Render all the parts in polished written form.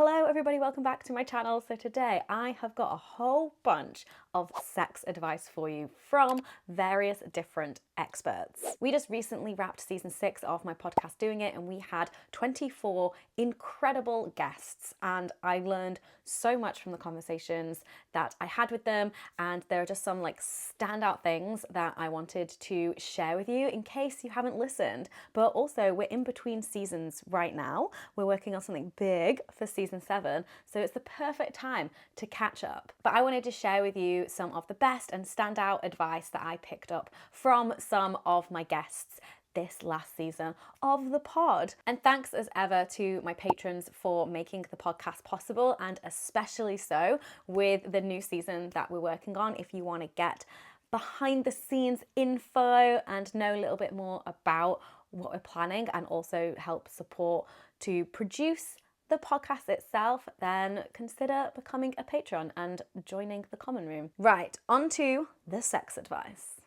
Hello everybody, welcome back to my channel. So today I have got a whole bunch of sex advice for you from various different experts. We just recently wrapped season 6 of my podcast Doing It, and we had 24 incredible guests, and I learned so much from the conversations that I had with them, and there are just some standout things that I wanted to share with you in case you haven't listened. But also, we're in between seasons right now. We're working on something big for season 7, so it's the perfect time to catch up. But I wanted to share with you some of the best and standout advice that I picked up from some of my guests this last season of the pod. And thanks as ever to my patrons for making the podcast possible, and especially so with the new season that we're working on. If you want to get behind the scenes info and know a little bit more about what we're planning and also help support to produce the podcast itself, then consider becoming a patron and joining the common room. Right, on to the sex advice.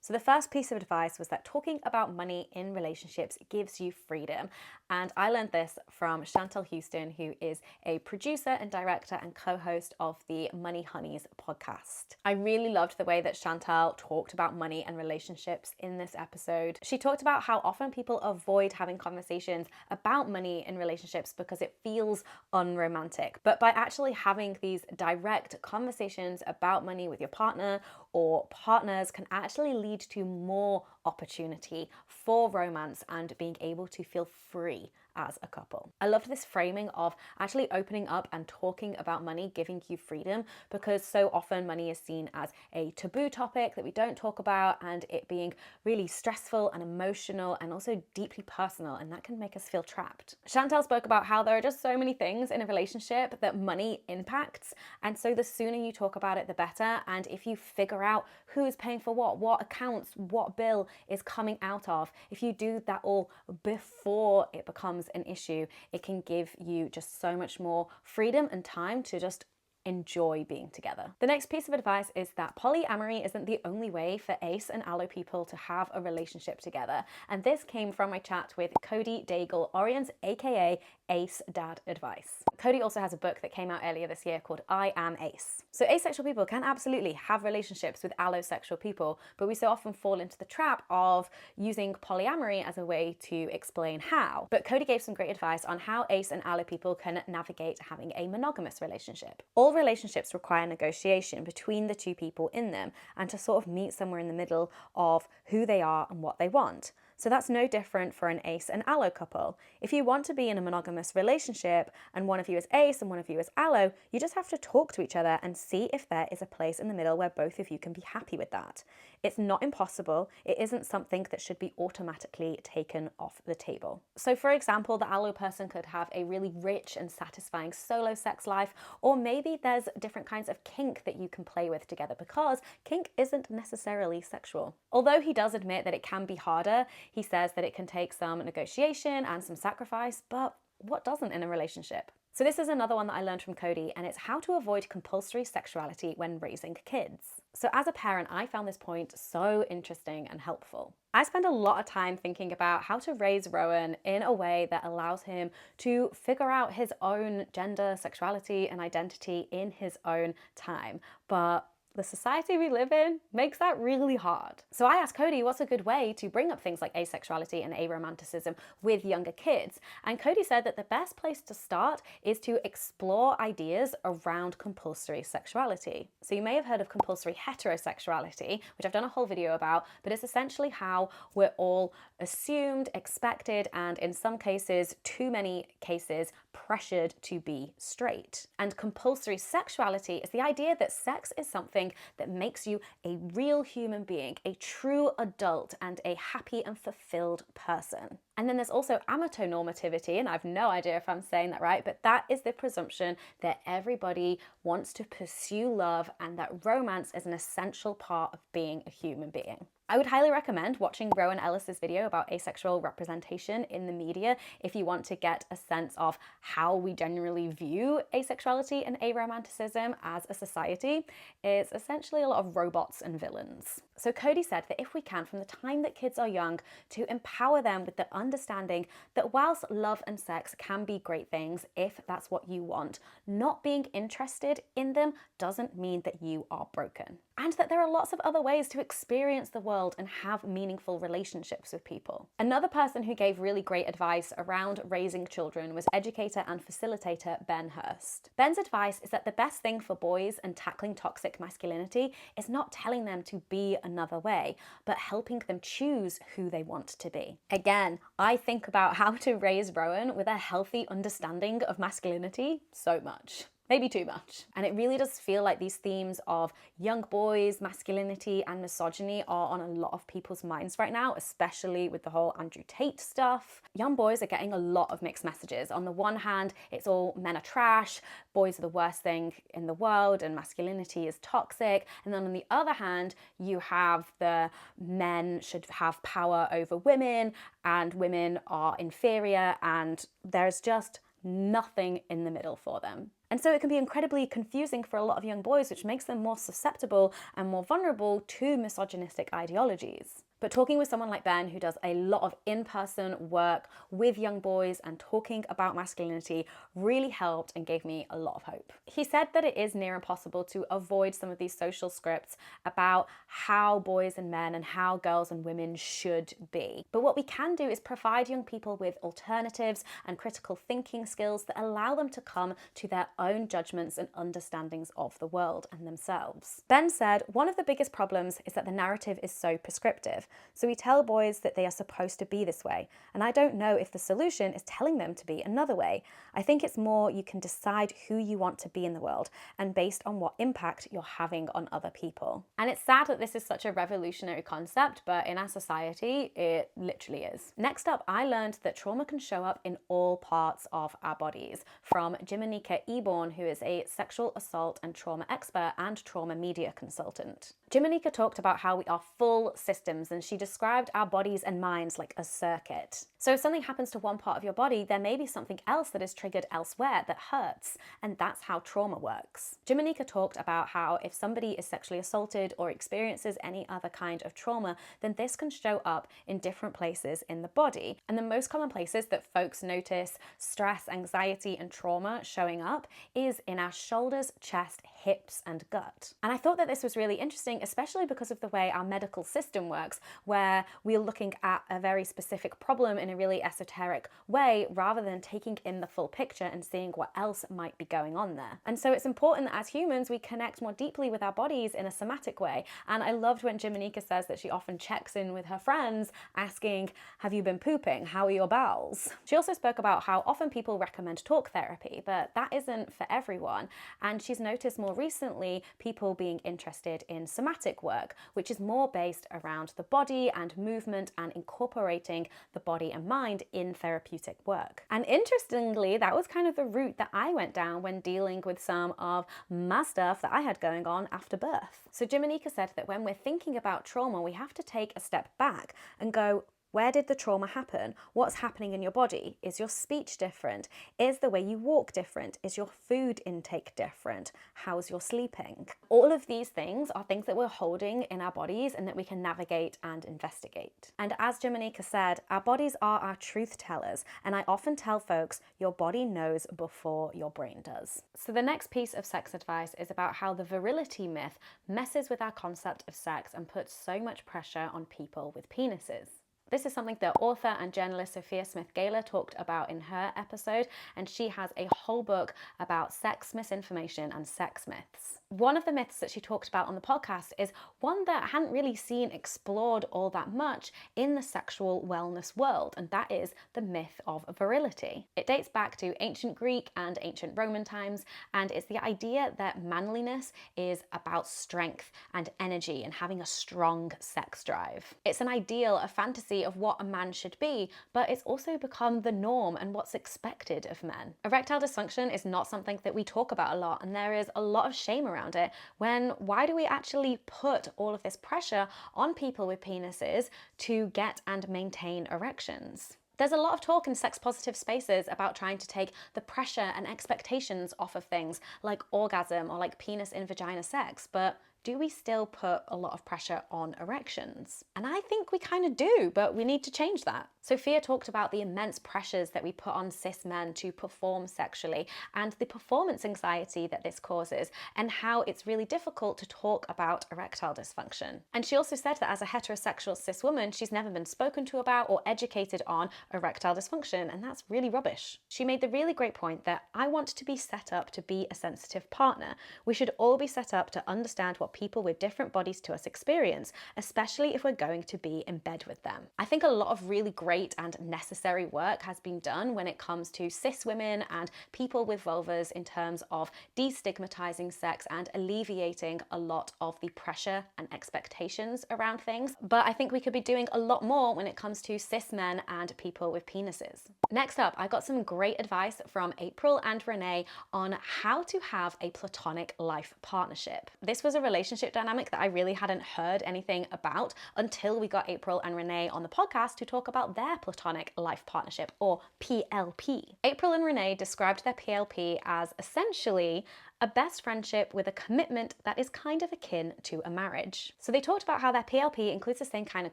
So the first piece of advice was that talking about money in relationships gives you freedom. And I learned this from Chantal Houston, who is a producer and director and co-host of the Money Honeys podcast. I really loved the way that Chantal talked about money and relationships in this episode. She talked about how often people avoid having conversations about money in relationships because it feels unromantic. But by actually having these direct conversations about money with your partner or partners can actually lead to more opportunity for romance and being able to feel free as a couple. I loved this framing of actually opening up and talking about money giving you freedom, because so often money is seen as a taboo topic that we don't talk about, and it being really stressful and emotional and also deeply personal, and that can make us feel trapped. Chantal spoke about how there are just so many things in a relationship that money impacts, and so the sooner you talk about it the better. And if you figure out who is paying for what accounts, what bill is coming out of, if you do that all before it becomes an issue, it can give you just so much more freedom and time to just enjoy being together. The next piece of advice is that polyamory isn't the only way for ace and allo people to have a relationship together. And this came from my chat with Cody Daigle-orians, aka Ace Dad Advice. Cody also has a book that came out earlier this year called I Am Ace. So asexual people can absolutely have relationships with allosexual people, but we so often fall into the trap of using polyamory as a way to explain how. But Cody gave some great advice on how ace and allo people can navigate having a monogamous relationship. All relationships require negotiation between the two people in them, and to sort of meet somewhere in the middle of who they are and what they want. So that's no different for an ace and allo couple. If you want to be in a monogamous relationship and one of you is ace and one of you is allo, you just have to talk to each other and see if there is a place in the middle where both of you can be happy with that. It's not impossible. It isn't something that should be automatically taken off the table. So for example, the allo person could have a really rich and satisfying solo sex life, or maybe there's different kinds of kink that you can play with together, because kink isn't necessarily sexual. Although he does admit that it can be harder, he says that it can take some negotiation and some sacrifice, but what doesn't in a relationship? So this is another one that I learned from Cody, and it's how to avoid compulsory sexuality when raising kids. So as a parent, I found this point so interesting and helpful. I spend a lot of time thinking about how to raise Rowan in a way that allows him to figure out his own gender, sexuality, and identity in his own time. But the society we live in makes that really hard. So I asked Cody what's a good way to bring up things like asexuality and aromanticism with younger kids. And Cody said that the best place to start is to explore ideas around compulsory sexuality. So you may have heard of compulsory heterosexuality, which I've done a whole video about, but it's essentially how we're all assumed, expected, and in some cases, too many cases, pressured to be straight. And compulsory sexuality is the idea that sex is something that makes you a real human being, a true adult, and a happy and fulfilled person. And then there's also amatonormativity, and I have no idea if I'm saying that right, but that is the presumption that everybody wants to pursue love and that romance is an essential part of being a human being. I would highly recommend watching Rowan Ellis's video about asexual representation in the media if you want to get a sense of how we generally view asexuality and aromanticism as a society. It's essentially a lot of robots and villains. So Cody said that if we can, from the time that kids are young, to empower them with the understanding that whilst love and sex can be great things if that's what you want, not being interested in them doesn't mean that you are broken. And that there are lots of other ways to experience the world and have meaningful relationships with people. Another person who gave really great advice around raising children was educator and facilitator Ben Hurst. Ben's advice is that the best thing for boys and tackling toxic masculinity is not telling them to be another way, but helping them choose who they want to be. Again, I think about how to raise Rowan with a healthy understanding of masculinity so much. Maybe too much. And it really does feel like these themes of young boys, masculinity, and misogyny are on a lot of people's minds right now, especially with the whole Andrew Tate stuff. Young boys are getting a lot of mixed messages. On the one hand, it's all men are trash, boys are the worst thing in the world, and masculinity is toxic. And then on the other hand, you have the men should have power over women, and women are inferior, and there's just nothing in the middle for them. And so it can be incredibly confusing for a lot of young boys, which makes them more susceptible and more vulnerable to misogynistic ideologies. But talking with someone like Ben, who does a lot of in-person work with young boys and talking about masculinity, really helped and gave me a lot of hope. He said that it is near impossible to avoid some of these social scripts about how boys and men and how girls and women should be. But what we can do is provide young people with alternatives and critical thinking skills that allow them to come to their own judgments and understandings of the world and themselves. Ben said, one of the biggest problems is that the narrative is so prescriptive. So we tell boys that they are supposed to be this way, and I don't know if the solution is telling them to be another way. I think it's more you can decide who you want to be in the world and based on what impact you're having on other people. And it's sad that this is such a revolutionary concept, but in our society, it literally is. Next up, I learned that trauma can show up in all parts of our bodies, from Jimanika Eborn, who is a sexual assault and trauma expert and trauma media consultant. Jimanika talked about how we are full systems, and she described our bodies and minds like a circuit. So if something happens to one part of your body, there may be something else that is triggered elsewhere that hurts, and that's how trauma works. Jimanika talked about how if somebody is sexually assaulted or experiences any other kind of trauma, then this can show up in different places in the body. And the most common places that folks notice stress, anxiety, and trauma showing up is in our shoulders, chest, hips, and gut. And I thought that this was really interesting, especially because of the way our medical system works, where we're looking at a very specific problem in a really esoteric way rather than taking in the full picture and seeing what else might be going on there. And so it's important that as humans we connect more deeply with our bodies in a somatic way. And I loved when Jimanika says that she often checks in with her friends asking, have you been pooping? How are your bowels? She also spoke about how often people recommend talk therapy, but that isn't for everyone. And she's noticed more recently people being interested in somatic work, which is more based around the body and movement and incorporating the body and mind in therapeutic work. And interestingly, that was kind of the route that I went down when dealing with some of my stuff that I had going on after birth. So Jimanika said that when we're thinking about trauma, we have to take a step back and go, where did the trauma happen? What's happening in your body? Is your speech different? Is the way you walk different? Is your food intake different? How's your sleeping? All of these things are things that we're holding in our bodies and that we can navigate and investigate. And as Jimanika said, our bodies are our truth tellers. And I often tell folks, your body knows before your brain does. So the next piece of sex advice is about how the virility myth messes with our concept of sex and puts so much pressure on people with penises. This is something that author and journalist Sophia Smith-Gaylor talked about in her episode, and she has a whole book about sex misinformation and sex myths. One of the myths that she talked about on the podcast is one that I hadn't really seen explored all that much in the sexual wellness world, and that is the myth of virility. It dates back to ancient Greek and ancient Roman times, and it's the idea that manliness is about strength and energy and having a strong sex drive. It's an ideal, a fantasy society of what a man should be, but it's also become the norm and what's expected of men. Erectile dysfunction is not something that we talk about a lot, and there is a lot of shame around it. Why do we actually put all of this pressure on people with penises to get and maintain erections? There's a lot of talk in sex positive spaces about trying to take the pressure and expectations off of things like orgasm or like penis in vagina sex, but do we still put a lot of pressure on erections? And I think we kind of do, but we need to change that. Sophia talked about the immense pressures that we put on cis men to perform sexually and the performance anxiety that this causes and how it's really difficult to talk about erectile dysfunction. And she also said that as a heterosexual cis woman, she's never been spoken to about or educated on erectile dysfunction, and that's really rubbish. She made the really great point that I want to be set up to be a sensitive partner. We should all be set up to understand what people with different bodies to us experience, especially if we're going to be in bed with them. I think a lot of really great and necessary work has been done when it comes to cis women and people with vulvas in terms of destigmatizing sex and alleviating a lot of the pressure and expectations around things. But I think we could be doing a lot more when it comes to cis men and people with penises. Next up, I got some great advice from April and Renee on how to have a platonic life partnership. This was a relationship dynamic that I really hadn't heard anything about until we got April and Renee on the podcast to talk about their platonic life partnership, or PLP. April and Renee described their PLP as essentially a best friendship with a commitment that is kind of akin to a marriage. So they talked about how their PLP includes the same kind of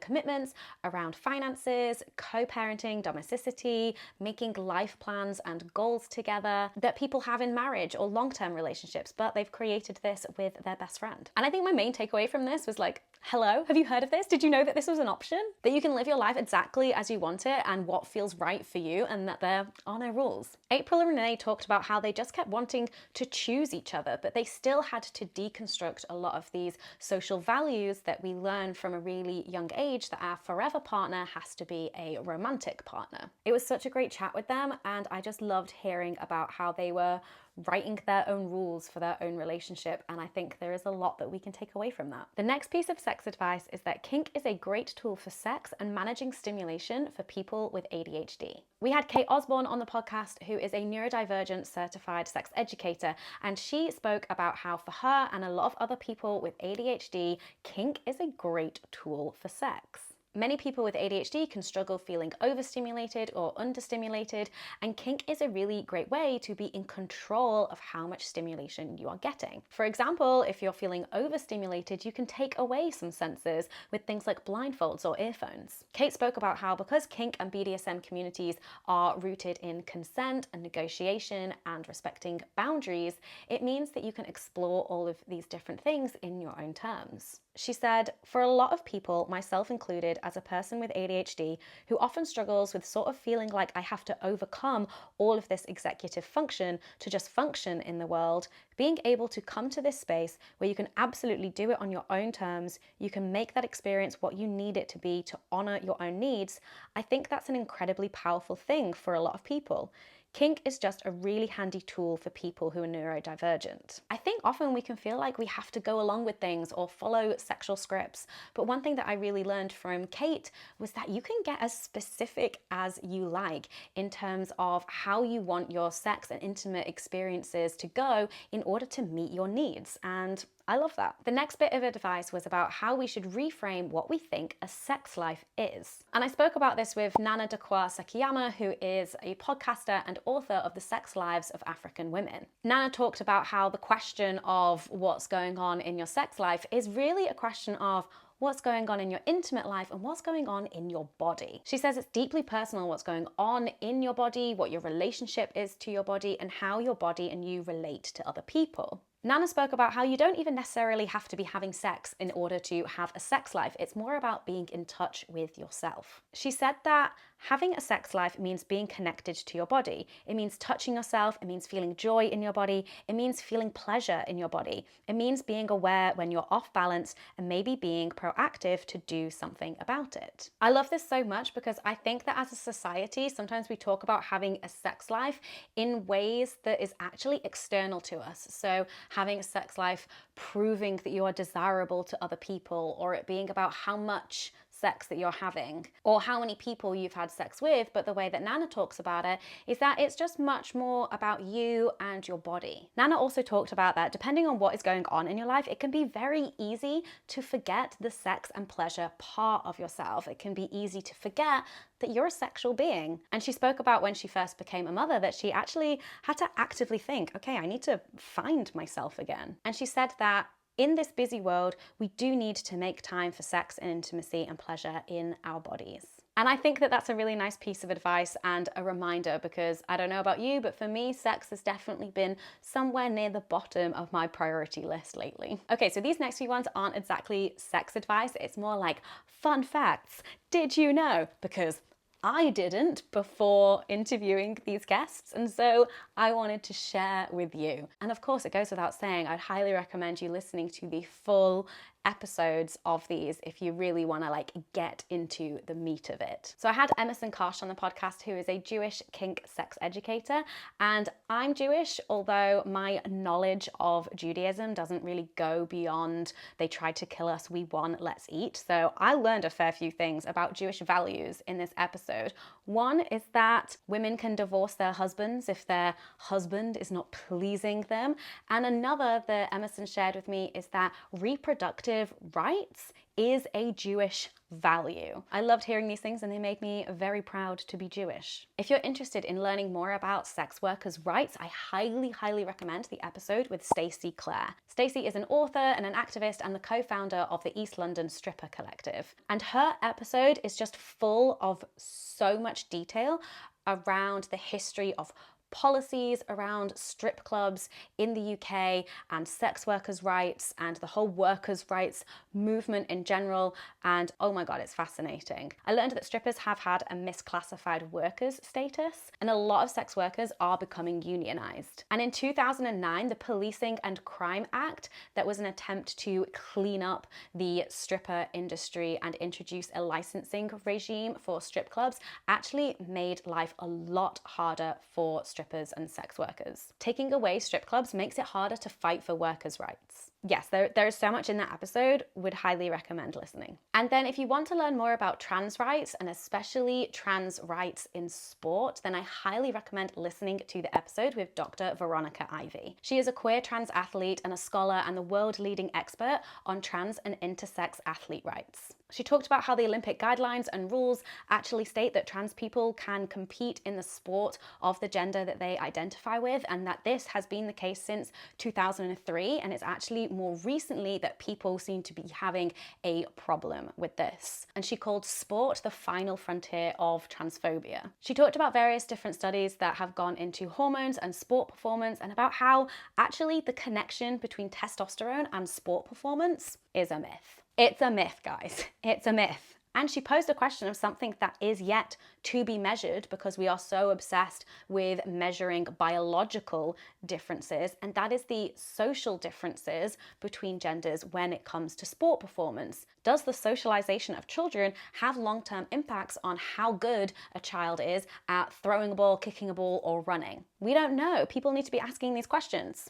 commitments around finances, co-parenting, domesticity, making life plans and goals together that people have in marriage or long-term relationships, but they've created this with their best friend. And I think my main takeaway from this was like, hello, have you heard of this? Did you know that this was an option? That you can live your life exactly as you want it and what feels right for you, and that there are no rules. April and Renee talked about how they just kept wanting to choose each other, but they still had to deconstruct a lot of these social values that we learn from a really young age, that our forever partner has to be a romantic partner. It was such a great chat with them, and I just loved hearing about how they were writing their own rules for their own relationship, and I think there is a lot that we can take away from that. The next piece of sex advice is that kink is a great tool for sex and managing stimulation for people with ADHD. We had Kate Osborne on the podcast, who is a neurodivergent certified sex educator, and she spoke about how for her and a lot of other people with ADHD, kink is a great tool for sex. Many people with ADHD can struggle feeling overstimulated or understimulated, and kink is a really great way to be in control of how much stimulation you are getting. For example, if you're feeling overstimulated, you can take away some senses with things like blindfolds or earphones. Kate spoke about how because kink and BDSM communities are rooted in consent and negotiation and respecting boundaries, it means that you can explore all of these different things in your own terms. She said, for a lot of people, myself included, as a person with ADHD, who often struggles with sort of feeling like I have to overcome all of this executive function to just function in the world, being able to come to this space where you can absolutely do it on your own terms, you can make that experience what you need it to be to honor your own needs, I think that's an incredibly powerful thing for a lot of people. Kink is just a really handy tool for people who are neurodivergent. I think often we can feel like we have to go along with things or follow sexual scripts, but one thing that I really learned from Kate was that you can get as specific as you like in terms of how you want your sex and intimate experiences to go in order to meet your needs, and I love that. The next bit of advice was about how we should reframe what we think a sex life is. And I spoke about this with Nana Dakwa Sakiyama, who is a podcaster and author of The Sex Lives of African Women. Nana talked about how the question of what's going on in your sex life is really a question of what's going on in your intimate life and what's going on in your body. She says it's deeply personal what's going on in your body, what your relationship is to your body, and how your body and you relate to other people. Nana spoke about how you don't even necessarily have to be having sex in order to have a sex life. It's more about being in touch with yourself. She said that having a sex life means being connected to your body. It means touching yourself. It means feeling joy in your body. It means feeling pleasure in your body. It means being aware when you're off balance and maybe being proactive to do something about it. I love this so much because I think that as a society, sometimes we talk about having a sex life in ways that is actually external to us. So having a sex life proving that you are desirable to other people, or it being about how much sex that you're having or how many people you've had sex with, but the way that Nana talks about it is that it's just much more about you and your body. Nana also talked about that depending on what is going on in your life, it can be very easy to forget the sex and pleasure part of yourself. It can be easy to forget that you're a sexual being. And she spoke about when she first became a mother that she actually had to actively think, okay, I need to find myself again. And she said that in this busy world, we do need to make time for sex and intimacy and pleasure in our bodies. And I think that that's a really nice piece of advice and a reminder, because I don't know about you, but for me, sex has definitely been somewhere near the bottom of my priority list lately. Okay, so these next few ones aren't exactly sex advice. It's more like fun facts. Did you know? Because I didn't before interviewing these guests, and so I wanted to share with you. And of course, it goes without saying, I'd highly recommend you listening to the full episodes of these if you really want to get into the meat of it. So I had Emerson Karsh on the podcast, who is a Jewish kink sex educator, and I'm Jewish, although my knowledge of Judaism doesn't really go beyond they tried to kill us, we won, let's eat. So I learned a fair few things about Jewish values in this episode. One is that women can divorce their husbands if their husband is not pleasing them. And another that Emerson shared with me is that reproductive rights is a Jewish value. I loved hearing these things and they made me very proud to be Jewish. If you're interested in learning more about sex workers' rights, I highly recommend the episode with Stacey Clare. Stacey is an author and an activist and the co-founder of the East London Stripper Collective. And her episode is just full of so much detail around the history of policies around strip clubs in the UK and sex workers' rights and the whole workers' rights movement in general. And oh my God, it's fascinating. I learned that strippers have had a misclassified workers status, and a lot of sex workers are becoming unionized. And in 2009, the Policing and Crime Act, that was an attempt to clean up the stripper industry and introduce a licensing regime for strip clubs, actually made life a lot harder for strippers and sex workers. Taking away strip clubs makes it harder to fight for workers' rights. Yes, there is so much in that episode, would highly recommend listening. And then if you want to learn more about trans rights, and especially trans rights in sport, then I highly recommend listening to the episode with Dr. Veronica Ivy. She is a queer trans athlete and a scholar and the world leading expert on trans and intersex athlete rights. She talked about how the Olympic guidelines and rules actually state that trans people can compete in the sport of the gender that they identify with, and that this has been the case since 2003, and it's actually more recently that people seem to be having a problem with this. And she called sport the final frontier of transphobia. She talked about various different studies that have gone into hormones and sport performance, and about how actually the connection between testosterone and sport performance is a myth. It's a myth, guys. It's a myth. And she posed a question of something that is yet to be measured, because we are so obsessed with measuring biological differences, and that is the social differences between genders when it comes to sport performance. Does the socialization of children have long-term impacts on how good a child is at throwing a ball, kicking a ball, or running? We don't know. People need to be asking these questions.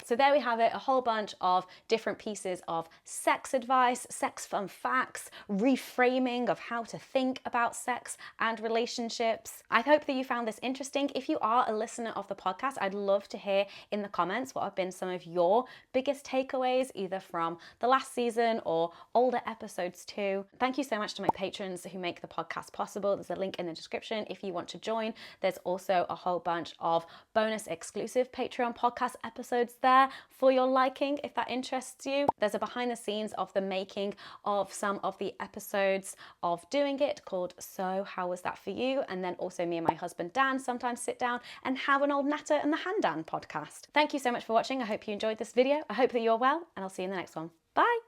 So there we have it, a whole bunch of different pieces of sex advice, sex fun facts, reframing of how to think about sex and relationships. I hope that you found this interesting. If you are a listener of the podcast, I'd love to hear in the comments what have been some of your biggest takeaways, either from the last season or older episodes too. Thank you so much to my patrons who make the podcast possible. There's a link in the description if you want to join. There's also a whole bunch of bonus exclusive Patreon podcast episodes there for your liking if that interests you. There's a behind the scenes of the making of some of the episodes of Doing It called So How Was That For You? And then also me and my husband Dan sometimes sit down and have an old natter and the Handan podcast. Thank you so much for watching. I hope you enjoyed this video. I hope that you're well, and I'll see you in the next one. Bye.